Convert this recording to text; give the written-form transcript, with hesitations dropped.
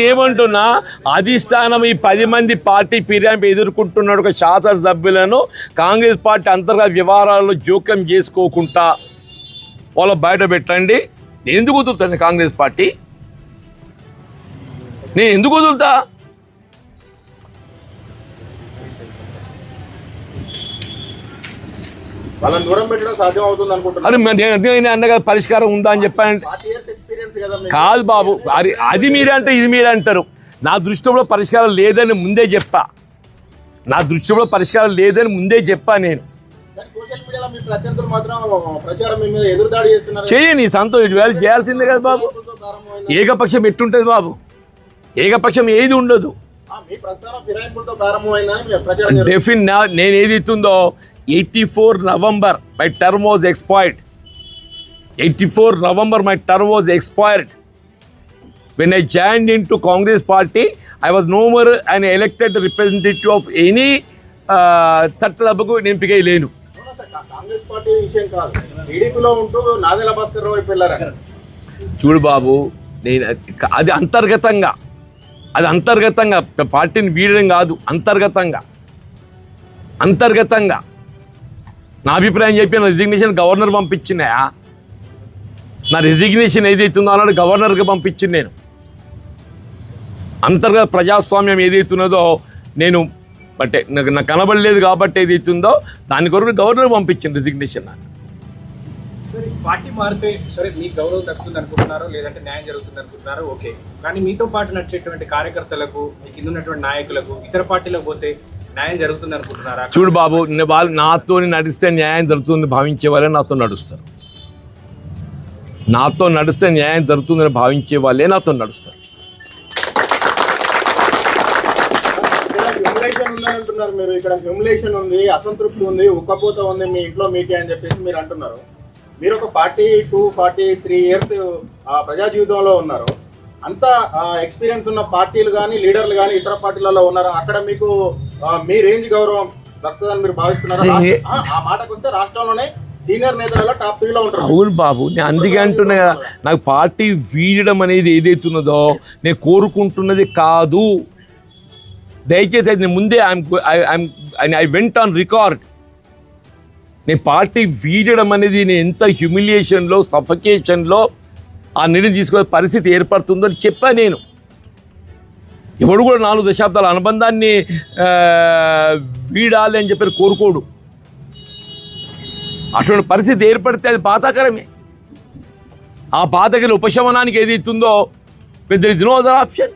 ఏమంటున్నా అధిష్టానం ఈ 10 మంది పార్టీ ఫిర్యాదు ఎదుర్కొంటున్న ఒక శాసనసభ్యులను కాంగ్రెస్ పార్టీ అంతర్గత వ్యవహారాల్లో జోక్యం చేసుకోకుండా వాళ్ళు బయట పెట్టండి. నేను ఎందుకు వదులుతాను కాంగ్రెస్ పార్టీ? నేను ఎందుకు వదులుతా? వాళ్ళని దూరం పెట్టడం సాధ్యం అవుతుంది అనుకుంటున్నాను. అరే నేను అన్నగా పరిష్కారం ఉందా అని చెప్పానంటే కాదు బాబు. అది మీరే అంటే ఇది మీరే అంటారు. నా దృష్టిలో పరిష్కారం లేదని ముందే చెప్పా. నేను చేయని సంతోషం చేయాల్సిందే కదా బాబు. ఏకపక్షం ఎట్టుంటది బాబు? ఏకపక్షం ఏది ఉండదు. నేను ఏది ఇస్తుందో 84 November my term was expired. 84 November my term was expired. When I joined into Congress party, I was no more an elected representative of any తట్లబకు ఎంపిక లేను. కాంగ్రెస్ పార్టీ విషయం కాదు, టీడీపీలో ఉంటూ నాదెళ్ల భాస్కర్ రావు వైపు వెళ్ళారు. చూడు బాబు, నేను అది అంతర్గతంగా పార్టీని వీడడం కాదు, అంతర్గతంగా నా అభిప్రాయం చెప్పి నా రిజిగ్నేషన్ గవర్నర్ పంపించినాయా? నా రిజిగ్నేషన్ ఏదైతుందో అన్నాడు గవర్నర్కి పంపించింది. నేను అంతర్గత ప్రజాస్వామ్యం ఏదైతున్నదో నేను బట్టే నాకు కనబడలేదు కాబట్టి ఏదైతుందో దాని కొరకు గవర్నర్ పంపించింది రిజిగ్నేషన్. సరే, పార్టీ మారితే సరే మీకు గౌరవం దక్కుతుంది అనుకుంటున్నారో లేదంటే న్యాయం జరుగుతుంది అనుకుంటున్నారో ఓకే, కానీ మీతో పాటు నడిచేటువంటి కార్యకర్తలకు, మీ కింద ఉన్నటువంటి నాయకులకు ఇతర పార్టీలకు పోతే న్యాయం జరుగుతుంది అనుకుంటున్నారా? చూడు బాబు, వాళ్ళు నాతో నడిస్తే న్యాయం జరుగుతుంది భావించే వాళ్ళే నాతో నడుస్తారు. నాతో నడిస్తే న్యాయం జరుగుతుందని భావించే వాళ్ళే నాతో నడుస్తారు. అంటున్నారు మీరు, ఇక్కడ హ్యూమిలేషన్ ఉంది, అసంతృప్తి ఉంది, ఉక్కపోత ఉంది మీ ఇంట్లో మీకే అని చెప్పేసి మీరు అంటున్నారు. మీరు ఒక 43 years ప్రజా జీవితంలో ఉన్నారు. అంత ఎక్స్పీరియన్స్ ఉన్న పార్టీలు కానీ లీడర్లు కానీ ఇతర పార్టీలలో ఉన్నారు. అక్కడ మీకు మీ రేంజ్ గౌరవం దక్కుతుందని మీరు భావిస్తున్నారు? ఆ మాటకు వస్తే రాష్ట్రంలోనే సీనియర్ నేతలలో టాప్ 3 లో ఉంటారు. అవును బాబు, నేను అందుకే అంటున్నా కదా, నాకు పార్టీ వీడడం అనేది ఏదైతున్నదో నేను కోరుకుంటున్నది కాదు. దయచేసి అది నేను ముందే ఐ వెంట్ ఆన్ రికార్డ్. నేను పార్టీ వీడడం అనేది నేను ఎంత హ్యూమిలియేషన్లో, సఫకేషన్లో ఆ నిర్ణయం తీసుకునే పరిస్థితి ఏర్పడుతుందో అని చెప్పా. నేను ఎవడు కూడా 4 దశాబ్దాల అనుబంధాన్ని వీడాలి అని చెప్పి కోరుకోడు. అటువంటి పరిస్థితి ఏర్పడితే అది బాధాకరమే. ఆ బాధకి ఉపశమనానికి ఏదైతుందో పెద్ద ఇస్ నో అదర్ ఆప్షన్.